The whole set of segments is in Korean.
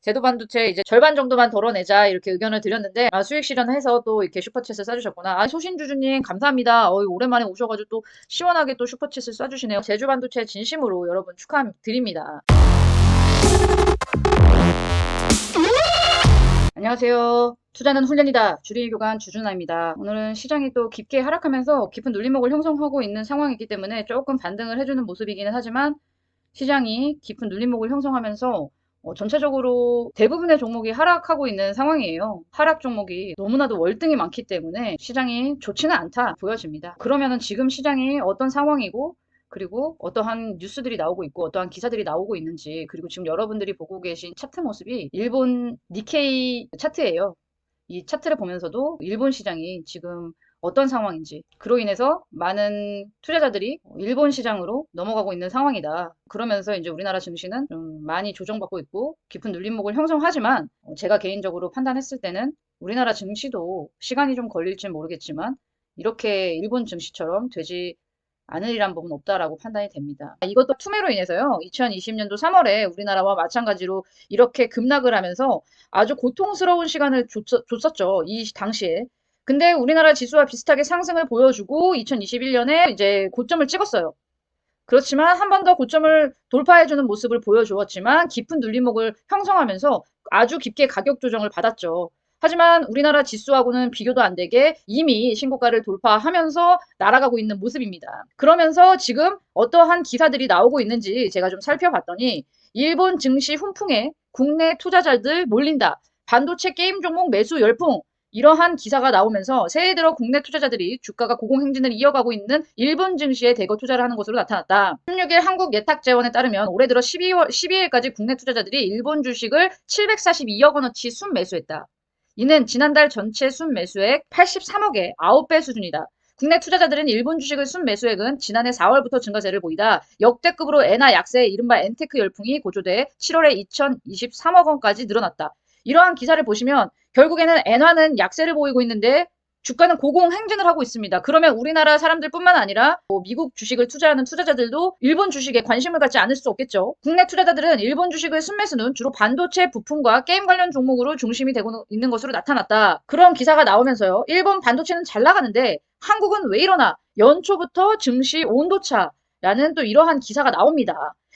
제도 반도체 이제 절반 정도만 덜어내자 이렇게 의견을 드렸는데 수익 실현해서 또 이렇게 슈퍼챗을 쏴주셨구나. 소신주주님 감사합니다. 오랜만에 오셔가지고 또 시원하게 또 슈퍼챗을 쏴주시네요. 제주 반도체 진심으로 여러분 축하드립니다. 안녕하세요. 투자는 훈련이다. 주리교관 주준아입니다. 오늘은 시장이 또 깊게 하락하면서 깊은 눌림목을 형성하고 있는 상황이기 때문에 조금 반등을 해주는 모습이기는 하지만 시장이 깊은 눌림목을 형성하면서 전체적으로 대부분의 종목이 하락하고 있는 상황이에요. 하락 종목이 너무나도 월등히 많기 때문에 시장이 좋지는 않다 보여집니다. 그러면은 지금 시장이 어떤 상황이고 그리고 어떠한 뉴스들이 나오고 있고 어떠한 기사들이 나오고 있는지 그리고 지금 여러분들이 보고 계신 차트 모습이 일본 니케이 차트예요. 이 차트를 보면서도 일본 시장이 지금 어떤 상황인지 그로 인해서 많은 투자자들이 일본 시장으로 넘어가고 있는 상황이다. 그러면서 이제 우리나라 증시는 좀 많이 조정받고 있고 깊은 눌림목을 형성하지만 제가 개인적으로 판단했을 때는 우리나라 증시도 시간이 좀 걸릴지 모르겠지만 이렇게 일본 증시처럼 되지 않으리란 법은 없다라고 판단이 됩니다. 이것도 투매로 인해서요. 2020년도 3월에 우리나라와 마찬가지로 이렇게 급락을 하면서 아주 고통스러운 시간을 줬었죠. 이 당시에. 근데 우리나라 지수와 비슷하게 상승을 보여주고 2021년에 이제 고점을 찍었어요. 그렇지만 한 번 더 고점을 돌파해주는 모습을 보여주었지만 깊은 눌림목을 형성하면서 아주 깊게 가격 조정을 받았죠. 하지만 우리나라 지수하고는 비교도 안 되게 이미 신고가를 돌파하면서 날아가고 있는 모습입니다. 그러면서 지금 어떠한 기사들이 나오고 있는지 제가 좀 살펴봤더니 일본 증시 훈풍에 국내 투자자들 몰린다. 반도체 게임 종목 매수 열풍. 이러한 기사가 나오면서 새해 들어 국내 투자자들이 주가가 고공행진을 이어가고 있는 일본 증시에 대거 투자를 하는 것으로 나타났다. 16일 한국예탁재원에 따르면 올해 들어 12일까지 국내 투자자들이 일본 주식을 742억 원어치 순매수했다. 이는 지난달 전체 순매수액 83억의 9배 수준이다. 국내 투자자들은 일본 주식의 순매수액은 지난해 4월부터 증가세를 보이다 역대급으로 엔화 약세 이른바 엔테크 열풍이 고조돼 7월에 2023억 원까지 늘어났다. 이러한 기사를 보시면 결국에는 엔화는 약세를 보이고 있는데 주가는 고공행진을 하고 있습니다. 그러면 우리나라 사람들뿐만 아니라 미국 주식을 투자하는 투자자들도 일본 주식에 관심을 갖지 않을 수 없겠죠. 국내 투자자들은 일본 주식의 순매수는 주로 반도체 부품과 게임 관련 종목으로 중심이 되고 있는 것으로 나타났다. 그런 기사가 나오면서요. 일본 반도체는 잘 나가는데 한국은 왜 이러나 연초부터 증시 온도차라는 또 이러한 기사가 나옵니다.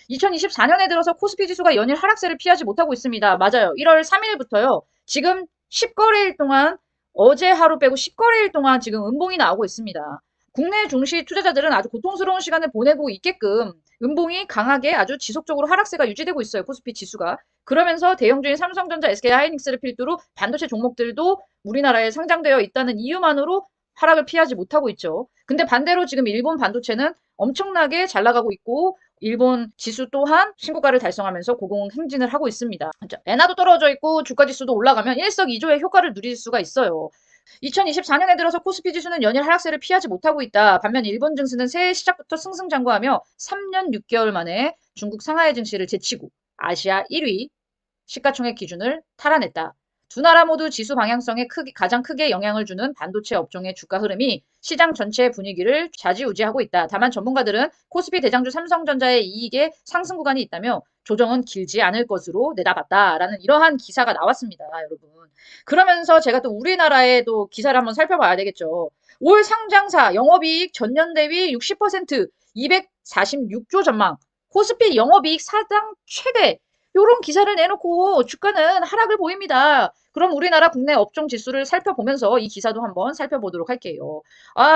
2024년에 들어서 코스피 지수가 연일 하락세를 피하지 못하고 있습니다. 맞아요. 1월 3일부터요. 지금 10거래일 동안 어제 하루 빼고 10거래일 동안 지금 음봉이 나오고 있습니다. 국내 증시 투자자들은 아주 고통스러운 시간을 보내고 있게끔 음봉이 강하게 아주 지속적으로 하락세가 유지되고 있어요. 코스피 지수가. 그러면서 대형주인 삼성전자, SK하이닉스를 필두로 반도체 종목들도 우리나라에 상장되어 있다는 이유만으로 하락을 피하지 못하고 있죠. 근데 반대로 지금 일본 반도체는 엄청나게 잘 나가고 있고 일본 지수 또한 신고가를 달성하면서 고공행진을 하고 있습니다. 엔화도 떨어져 있고 주가 지수도 올라가면 일석이조의 효과를 누릴 수가 있어요. 2024년에 들어서 코스피 지수는 연일 하락세를 피하지 못하고 있다. 반면 일본 증시는 새해 시작부터 승승장구하며 3년 6개월 만에 중국 상하이 증시를 제치고 아시아 1위 시가총액 기준을 탈환했다. 두 나라 모두 지수 방향성에 가장 크게 영향을 주는 반도체 업종의 주가 흐름이 시장 전체의 분위기를 좌지우지하고 있다. 다만 전문가들은 코스피 대장주 삼성전자의 이익에 상승 구간이 있다며 조정은 길지 않을 것으로 내다봤다라는 이러한 기사가 나왔습니다. 여러분. 그러면서 제가 또 우리나라의 또 기사를 한번 살펴봐야 되겠죠. 올 상장사 영업이익 전년 대비 60% 246조 전망. 코스피 영업이익 사상 최대 요런 기사를 내놓고 주가는 하락을 보입니다. 그럼 우리나라 국내 업종 지수를 살펴보면서 이 기사도 한번 살펴보도록 할게요.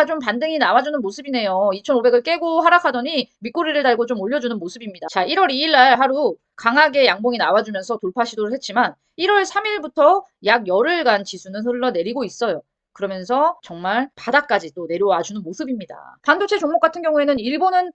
좀 반등이 나와주는 모습이네요. 2,500을 깨고 하락하더니 밑꼬리를 달고 좀 올려주는 모습입니다. 자, 1월 2일 날 하루 강하게 양봉이 나와주면서 돌파 시도를 했지만 1월 3일부터 약 열흘간 지수는 흘러내리고 있어요. 그러면서 정말 바닥까지 또 내려와주는 모습입니다. 반도체 종목 같은 경우에는 일본은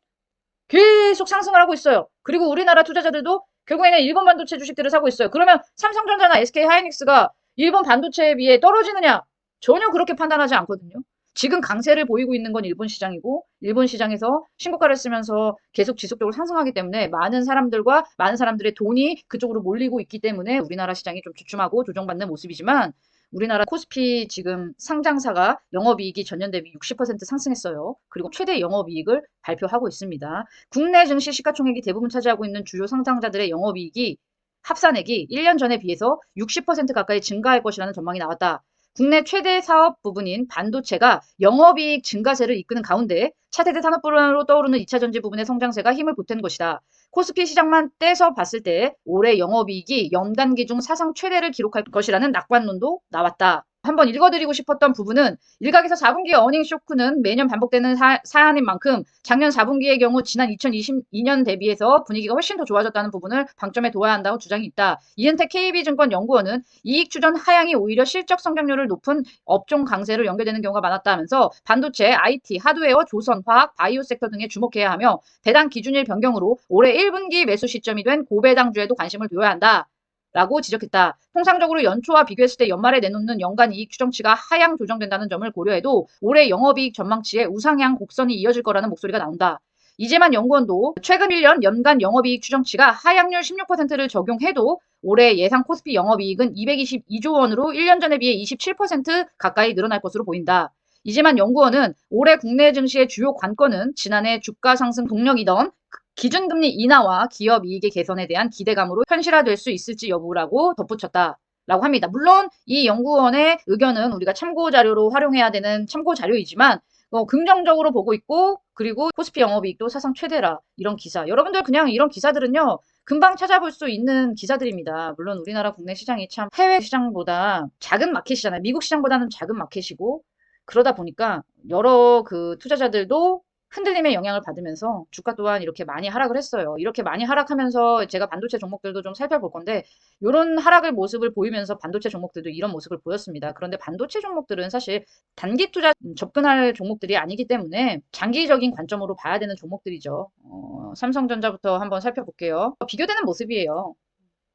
계속 상승을 하고 있어요. 그리고 우리나라 투자자들도 결국에는 일본 반도체 주식들을 사고 있어요. 그러면 삼성전자나 SK하이닉스가 일본 반도체에 비해 떨어지느냐? 전혀 그렇게 판단하지 않거든요. 지금 강세를 보이고 있는 건 일본 시장이고 일본 시장에서 신고가를 쓰면서 계속 지속적으로 상승하기 때문에 많은 사람들의 돈이 그쪽으로 몰리고 있기 때문에 우리나라 시장이 좀 주춤하고 조정받는 모습이지만 우리나라 코스피 지금 상장사가 영업이익이 전년 대비 60% 상승했어요. 그리고 최대 영업이익을 발표하고 있습니다. 국내 증시 시가총액이 대부분 차지하고 있는 주요 상장자들의 영업이익이 합산액이 1년 전에 비해서 60% 가까이 증가할 것이라는 전망이 나왔다. 국내 최대 사업 부분인 반도체가 영업이익 증가세를 이끄는 가운데 차세대 산업분야로 떠오르는 2차 전지 부분의 성장세가 힘을 보탠 것이다. 코스피 시장만 떼서 봤을 때 올해 영업이익이 연간기 중 사상 최대를 기록할 것이라는 낙관론도 나왔다. 한번 읽어드리고 싶었던 부분은 일각에서 4분기 어닝 쇼크는 매년 반복되는 사안인 만큼 작년 4분기의 경우 지난 2022년 대비해서 분위기가 훨씬 더 좋아졌다는 부분을 방점에 둬야 한다고 주장이 있다. 이은택 KB증권 연구원은 이익 추전 하향이 오히려 실적 성장률을 높은 업종 강세로 연결되는 경우가 많았다면서 반도체, IT, 하드웨어, 조선, 화학, 바이오 섹터 등에 주목해야 하며 배당 기준일 변경으로 올해 1분기 매수 시점이 된 고배당주에도 관심을 둬야 한다. 라고 지적했다. 통상적으로 연초와 비교했을 때 연말에 내놓는 연간 이익 추정치가 하향 조정된다는 점을 고려해도 올해 영업이익 전망치에 우상향 곡선이 이어질 거라는 목소리가 나온다. 이재만 연구원도 최근 1년 연간 영업이익 추정치가 하향률 16%를 적용해도 올해 예상 코스피 영업이익은 222조 원으로 1년 전에 비해 27% 가까이 늘어날 것으로 보인다. 이재만 연구원은 올해 국내 증시의 주요 관건은 지난해 주가 상승 동력이던 기준금리 인하와 기업 이익의 개선에 대한 기대감으로 현실화될 수 있을지 여부라고 덧붙였다. 라고 합니다. 물론 이 연구원의 의견은 우리가 참고 자료로 활용해야 되는 참고 자료이지만 긍정적으로 보고 있고 그리고 코스피 영업이익도 사상 최대라 이런 기사. 여러분들 그냥 이런 기사들은요. 금방 찾아볼 수 있는 기사들입니다. 물론 우리나라 국내 시장이 참 해외 시장보다 작은 마켓이잖아요. 미국 시장보다는 작은 마켓이고 그러다 보니까 여러 그 투자자들도 흔들림의 영향을 받으면서 주가 또한 이렇게 많이 하락을 했어요. 이렇게 많이 하락하면서 제가 반도체 종목들도 좀 살펴볼 건데 이런 하락을 모습을 보이면서 반도체 종목들도 이런 모습을 보였습니다. 그런데 반도체 종목들은 사실 단기 투자 접근할 종목들이 아니기 때문에 장기적인 관점으로 봐야 되는 종목들이죠. 삼성전자부터 한번 살펴볼게요. 비교되는 모습이에요.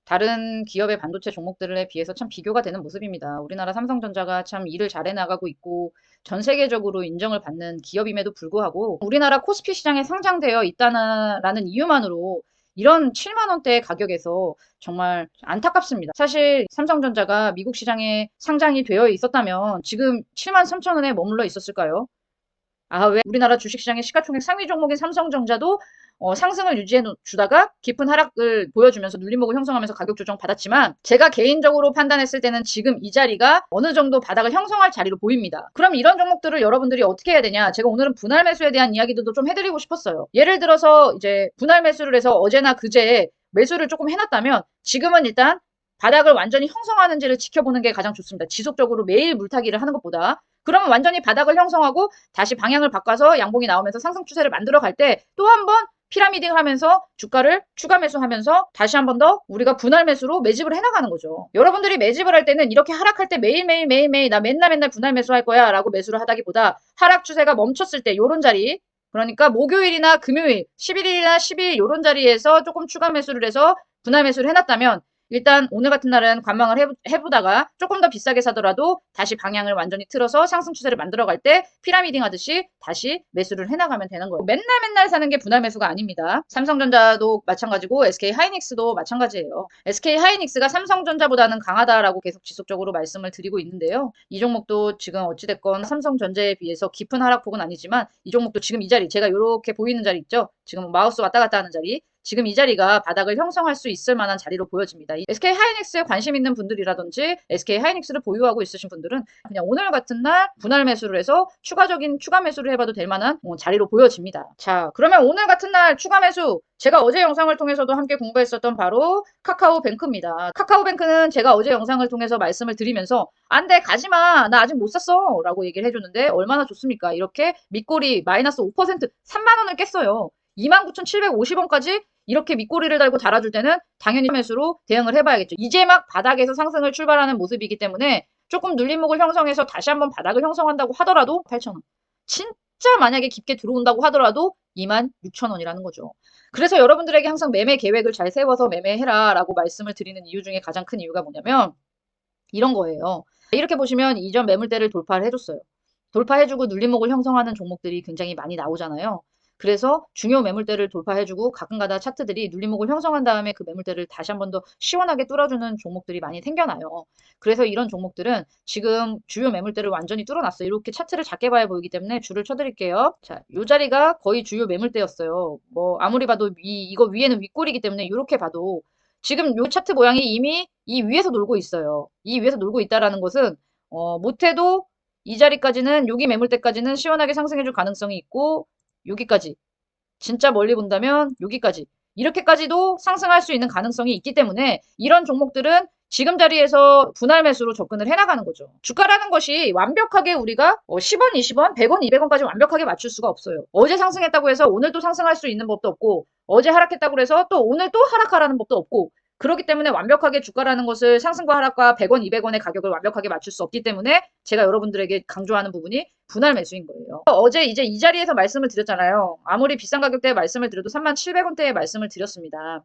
다른 기업의 반도체 종목들에 비해서 참 비교가 되는 모습입니다. 우리나라 삼성전자가 참 일을 잘 해나가고 있고 전 세계적으로 인정을 받는 기업임에도 불구하고 우리나라 코스피 시장에 상장되어 있다는 이유만으로 이런 7만 원대의 가격에서 정말 안타깝습니다. 사실 삼성전자가 미국 시장에 상장이 되어 있었다면 지금 7만 3천 원에 머물러 있었을까요? 왜 우리나라 주식시장의 시가총액 상위 종목인 삼성전자도 상승을 유지해 주다가 깊은 하락을 보여주면서 눌림목을 형성하면서 가격 조정 받았지만 제가 개인적으로 판단했을 때는 지금 이 자리가 어느 정도 바닥을 형성할 자리로 보입니다. 그럼 이런 종목들을 여러분들이 어떻게 해야 되냐? 제가 오늘은 분할 매수에 대한 이야기들도 좀 해드리고 싶었어요. 예를 들어서 이제 분할 매수를 해서 어제나 그제 매수를 조금 해놨다면 지금은 일단 바닥을 완전히 형성하는지를 지켜보는 게 가장 좋습니다. 지속적으로 매일 물타기를 하는 것보다. 그러면 완전히 바닥을 형성하고 다시 방향을 바꿔서 양봉이 나오면서 상승 추세를 만들어 갈 때 또 한 번 피라미딩을 하면서 주가를 추가 매수하면서 다시 한 번 더 우리가 분할 매수로 매집을 해나가는 거죠. 여러분들이 매집을 할 때는 이렇게 하락할 때 매일매일 나 맨날 분할 매수할 거야 라고 매수를 하다기보다 하락 추세가 멈췄을 때 요런 자리 그러니까 목요일이나 금요일 11일이나 12일 요런 자리에서 조금 추가 매수를 해서 분할 매수를 해놨다면 일단 오늘 같은 날은 관망을 해보다가 조금 더 비싸게 사더라도 다시 방향을 완전히 틀어서 상승 추세를 만들어 갈 때 피라미딩 하듯이 다시 매수를 해나가면 되는 거예요. 맨날 사는 게 분할 매수가 아닙니다. 삼성전자도 마찬가지고 SK 하이닉스도 마찬가지예요. SK 하이닉스가 삼성전자보다는 강하다라고 계속 지속적으로 말씀을 드리고 있는데요. 이 종목도 지금 어찌됐건 삼성전자에 비해서 깊은 하락폭은 아니지만 이 종목도 지금 이 자리 제가 이렇게 보이는 자리 있죠. 지금 마우스 왔다 갔다 하는 자리 지금 이 자리가 바닥을 형성할 수 있을 만한 자리로 보여집니다. SK 하이닉스에 관심 있는 분들이라든지 SK 하이닉스를 보유하고 있으신 분들은 그냥 오늘 같은 날 분할 매수를 해서 추가적인 추가 매수를 해봐도 될 만한 자리로 보여집니다. 자, 그러면 오늘 같은 날 추가 매수 제가 어제 영상을 통해서도 함께 공부했었던 바로 카카오뱅크입니다. 카카오뱅크는 제가 어제 영상을 통해서 말씀을 드리면서 안 돼 가지마 나 아직 못 샀어 라고 얘기를 해줬는데 얼마나 좋습니까? 이렇게 밑꼬리 마이너스 5% 3만 원을 깼어요. 29,750원까지 이렇게 밑꼬리를 달고 달아줄 때는 당연히 매수로 대응을 해봐야겠죠. 이제 막 바닥에서 상승을 출발하는 모습이기 때문에 조금 눌림목을 형성해서 다시 한번 바닥을 형성한다고 하더라도 8,000원. 진짜 만약에 깊게 들어온다고 하더라도 26,000원이라는 거죠. 그래서 여러분들에게 항상 매매 계획을 잘 세워서 매매해라 라고 말씀을 드리는 이유 중에 가장 큰 이유가 뭐냐면 이런 거예요. 이렇게 보시면 이전 매물대를 돌파를 해줬어요. 돌파해주고 눌림목을 형성하는 종목들이 굉장히 많이 나오잖아요. 그래서 중요 매물대를 돌파해주고 가끔가다 차트들이 눌림목을 형성한 다음에 그 매물대를 다시 한 번 더 시원하게 뚫어주는 종목들이 많이 생겨나요. 그래서 이런 종목들은 지금 주요 매물대를 완전히 뚫어놨어요. 이렇게 차트를 작게 봐야 보이기 때문에 줄을 쳐드릴게요. 자, 이 자리가 거의 주요 매물대였어요. 뭐 아무리 봐도 이거 위에는 윗골이기 때문에 이렇게 봐도 지금 요 차트 모양이 이미 이 위에서 놀고 있어요. 이 위에서 놀고 있다라는 것은 못해도 이 자리까지는 여기 매물대까지는 시원하게 상승해줄 가능성이 있고 여기까지 진짜 멀리 본다면 여기까지 이렇게까지도 상승할 수 있는 가능성이 있기 때문에 이런 종목들은 지금 자리에서 분할 매수로 접근을 해나가는 거죠. 주가라는 것이 완벽하게 우리가 10원, 20원, 100원, 200원까지 완벽하게 맞출 수가 없어요. 어제 상승했다고 해서 오늘 또 상승할 수 있는 법도 없고 어제 하락했다고 해서 또 오늘 또 하락하라는 법도 없고 그렇기 때문에 완벽하게 주가라는 것을 상승과 하락과 100원, 200원의 가격을 완벽하게 맞출 수 없기 때문에 제가 여러분들에게 강조하는 부분이 분할 매수인 거예요. 어제 이제 이 자리에서 말씀을 드렸잖아요. 아무리 비싼 가격대에 말씀을 드려도 37,000원대에 말씀을 드렸습니다.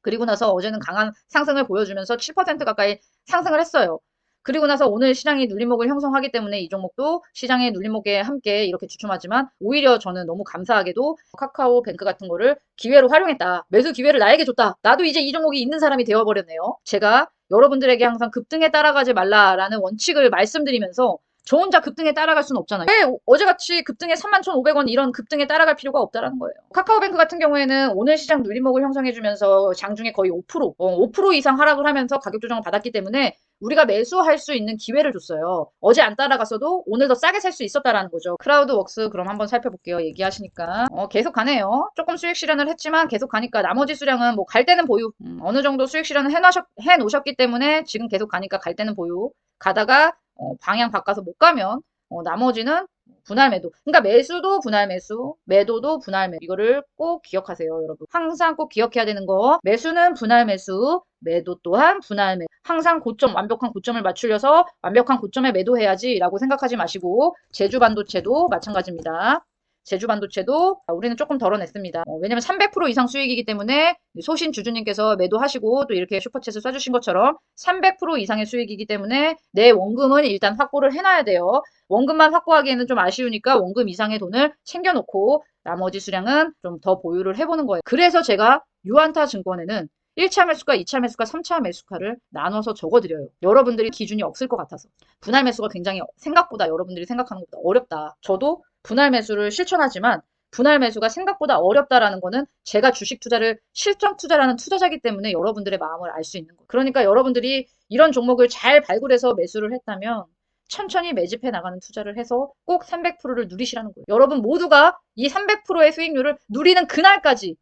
그리고 나서 어제는 강한 상승을 보여주면서 7% 가까이 상승을 했어요. 그리고 나서 오늘 시장이 눌림목을 형성하기 때문에 이 종목도 시장의 눌림목에 함께 이렇게 주춤하지만 오히려 저는 너무 감사하게도 카카오뱅크 같은 거를 기회로 활용했다. 매수 기회를 나에게 줬다. 나도 이제 이 종목이 있는 사람이 되어버렸네요. 제가 여러분들에게 항상 급등에 따라가지 말라라는 원칙을 말씀드리면서 저 혼자 급등에 따라갈 수는 없잖아요. 왜 어제같이 급등에 31,500원 이런 급등에 따라갈 필요가 없다라는 거예요. 카카오뱅크 같은 경우에는 오늘 시장 눌림목을 형성해주면서 장중에 거의 5% 이상 하락을 하면서 가격 조정을 받았기 때문에 우리가 매수할 수 있는 기회를 줬어요. 어제 안 따라갔어도 오늘 더 싸게 살 수 있었다라는 거죠. 크라우드웍스 그럼 한번 살펴볼게요. 얘기하시니까. 계속 가네요. 조금 수익 실현을 했지만 계속 가니까 나머지 수량은 뭐 갈 때는 보유. 어느 정도 수익 실현을 해놓으셨기 때문에 지금 계속 가니까 갈 때는 보유. 가다가 방향 바꿔서 못 가면 나머지는 분할 매도. 그러니까 매수도 분할 매수, 매도도 분할 매도. 이거를 꼭 기억하세요, 여러분. 항상 꼭 기억해야 되는 거. 매수는 분할 매수, 매도 또한 분할 매도. 항상 고점, 완벽한 고점을 맞추려서 완벽한 고점에 매도해야지라고 생각하지 마시고 제주 반도체도 마찬가지입니다. 제주 반도체도 우리는 조금 덜어냈습니다. 왜냐면 300% 이상 수익이기 때문에 소신 주주님께서 매도하시고 또 이렇게 슈퍼챗을 쏴주신 것처럼 300% 이상의 수익이기 때문에 내 원금은 일단 확보를 해놔야 돼요. 원금만 확보하기에는 좀 아쉬우니까 원금 이상의 돈을 챙겨놓고 나머지 수량은 좀 더 보유를 해보는 거예요. 그래서 제가 유한타 증권에는 1차 매수가, 2차 매수가, 3차 매수가를 나눠서 적어드려요. 여러분들이 기준이 없을 것 같아서. 분할 매수가 굉장히 생각보다 여러분들이 생각하는 것보다 어렵다. 저도 분할 매수를 실천하지만 분할 매수가 생각보다 어렵다라는 거는 제가 주식 투자를 실전 투자라는 투자자이기 때문에 여러분들의 마음을 알 수 있는 거예요. 그러니까 여러분들이 이런 종목을 잘 발굴해서 매수를 했다면 천천히 매집해 나가는 투자를 해서 꼭 300%를 누리시라는 거예요. 여러분 모두가 이 300%의 수익률을 누리는 그날까지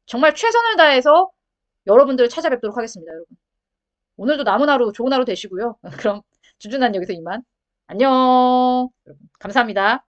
정말 최선을 다해서 여러분들을 찾아뵙도록 하겠습니다, 여러분. 오늘도 남은 하루 좋은 하루 되시고요. 그럼 주준한 여기서 이만. 안녕. 여러분, 감사합니다.